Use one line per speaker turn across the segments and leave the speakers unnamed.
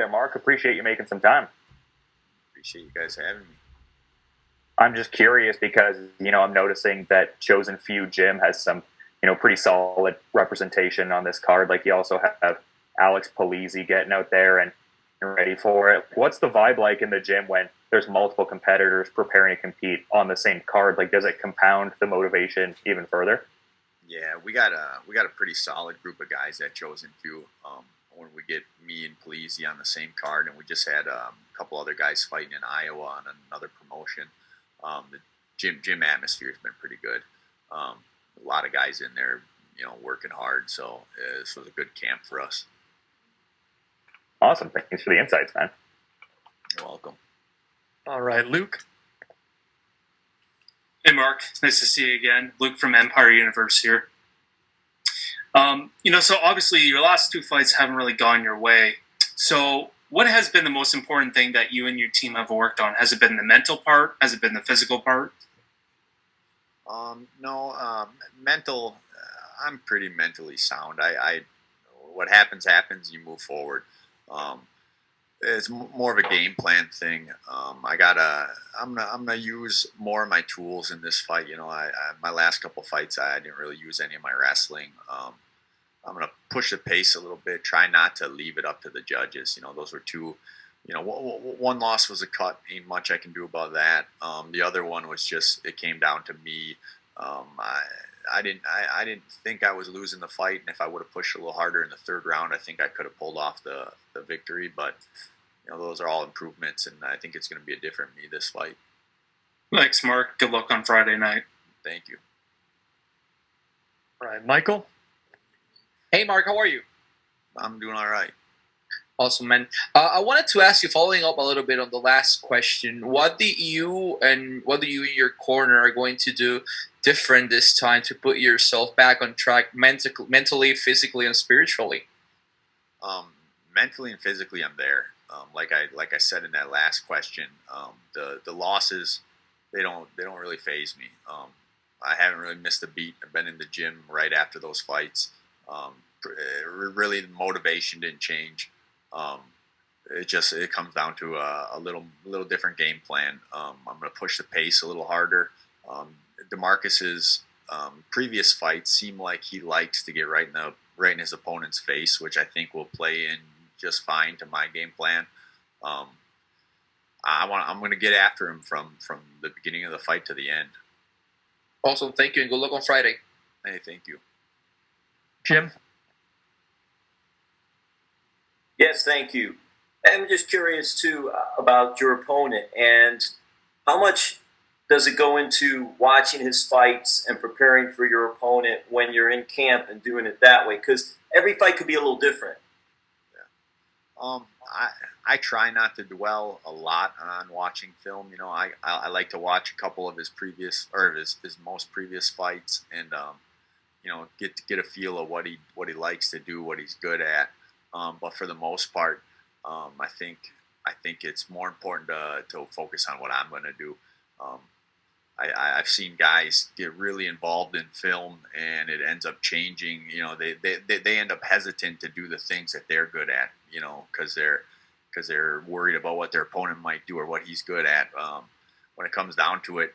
there, Mark. Appreciate you making some time.
Appreciate you guys having me.
I'm just curious because, I'm noticing that Chosen Few Gym has some, pretty solid representation on this card. Like, you also have Alex Polizzi getting out there and ready for it. What's the vibe like in the gym when there's multiple competitors preparing to compete on the same card? Like, does it compound the motivation even further?
Yeah, we got a pretty solid group of guys at Chosen Few. When we get me and Polizzi on the same card, and we just had a couple other guys fighting in Iowa on another promotion. The gym atmosphere has been pretty good. A lot of guys in there, working hard. So this was a good camp for us.
Awesome. Thanks for the insights, man.
You're welcome.
All right, Luke.
Hey, Mark. It's nice to see you again. Luke from Empire Universe here. So obviously your last two fights haven't really gone your way. So what has been the most important thing that you and your team have worked on? Has it been the mental part? Has it been the physical part?
No, mental. I'm pretty mentally sound. What happens. You move forward. It's more of a game plan thing. I'm gonna use more of my tools in this fight. My last couple fights, I didn't really use any of my wrestling. I'm gonna push the pace a little bit. Try not to leave it up to the judges. Those were two. One loss was a cut. Ain't much I can do about that. The other one was just it came down to me. I didn't think I was losing the fight, and if I would have pushed a little harder in the third round, I think I could have pulled off the victory. But those are all improvements, and I think it's going to be a different me this fight.
Thanks, Mark. Good luck on Friday night.
Thank you.
All right, Michael.
Hey, Mark, how are you?
I'm doing all right.
Awesome, man. I wanted to ask you, following up a little bit on the last question, what do you and your corner are going to do different this time to put yourself back on track mentally, physically, and spiritually?
Mentally and physically, I'm there. Like I said in that last question, the losses they don't really faze me. I haven't really missed a beat. I've been in the gym right after those fights. Really, the motivation didn't change. It comes down to a little different game plan. I'm going to push the pace a little harder. Demarques's previous fights seem like he likes to get right in his opponent's face, which I think will play in just fine to my game plan. I'm going to get after him from the beginning of the fight to the end.
Awesome, thank you, and good luck on Friday.
Hey, thank you.
Jim?
Yes, thank you. I'm just curious, too, about your opponent and how much does it go into watching his fights and preparing for your opponent when you're in camp and doing it that way? Because every fight could be a little different.
Yeah. I try not to dwell a lot on watching film. I like to watch a couple of his most previous fights and get a feel of what he likes to do, what he's good at. But for the most part, I think it's more important to focus on what I'm going to do. I've seen guys get really involved in film, and it ends up changing. They end up hesitant to do the things that they're good at. Because they're worried about what their opponent might do or what he's good at. When it comes down to it,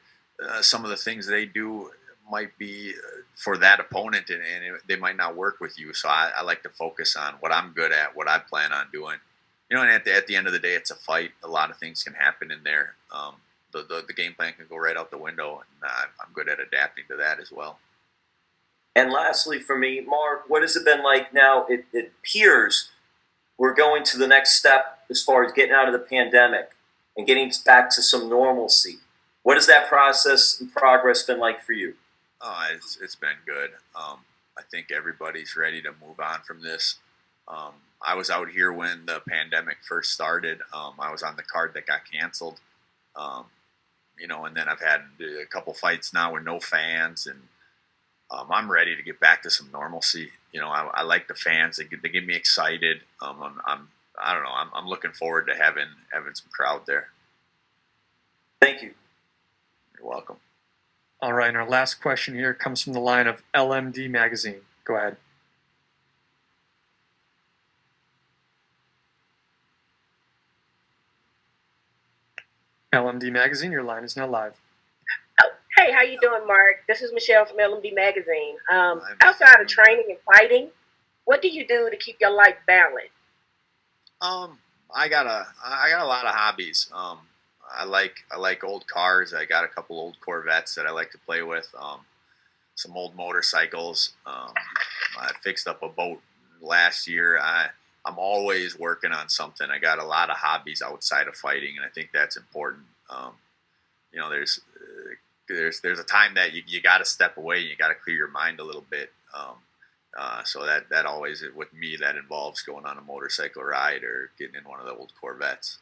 some of the things they do might be for that opponent, and they might not work with you. So I like to focus on what I'm good at, what I plan on doing. And at the end of the day, it's a fight. A lot of things can happen in there. The game plan can go right out the window, and I'm good at adapting to that as well.
And lastly for me, Mark, what has it been like now? It appears we're going to the next step as far as getting out of the pandemic and getting back to some normalcy. What has that process and progress been like for you?
Oh, it's been good. I think everybody's ready to move on from this. I was out here when the pandemic first started. I was on the card that got canceled. And then I've had a couple fights now with no fans, and I'm ready to get back to some normalcy. I like the fans; they get me excited. I'm looking forward to having some crowd there.
Thank you.
You're welcome.
All right, and our last question here comes from the line of LMD Magazine. Go ahead. LMD Magazine, your line is now live.
Oh, hey, how you doing, Mark? This is Michelle from LMD Magazine. Outside of training and fighting, what do you do to keep your life balanced?
I got a lot of hobbies. I like old cars. I got a couple old Corvettes that I like to play with. Some old motorcycles. I fixed up a boat last year. I'm always working on something. I got a lot of hobbies outside of fighting, and I think that's important. There's a time that you got to step away. You got to clear your mind a little bit. So that always, with me, that involves going on a motorcycle ride or getting in one of the old Corvettes.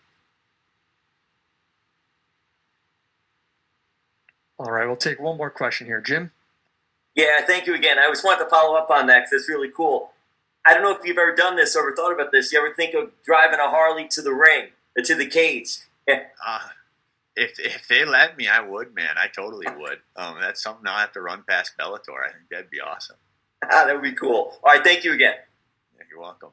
All right, we'll take one more question here. Jim?
Yeah, thank you again. I just wanted to follow up on that because it's really cool. I don't know if you've ever done this or ever thought about this. You ever think of driving a Harley to the ring, or to the cage?
If they let me, I would, man. I totally would. That's something I'll have to run past Bellator. I think that'd be awesome.
That would be cool. All right, thank you again.
Yeah, you're welcome.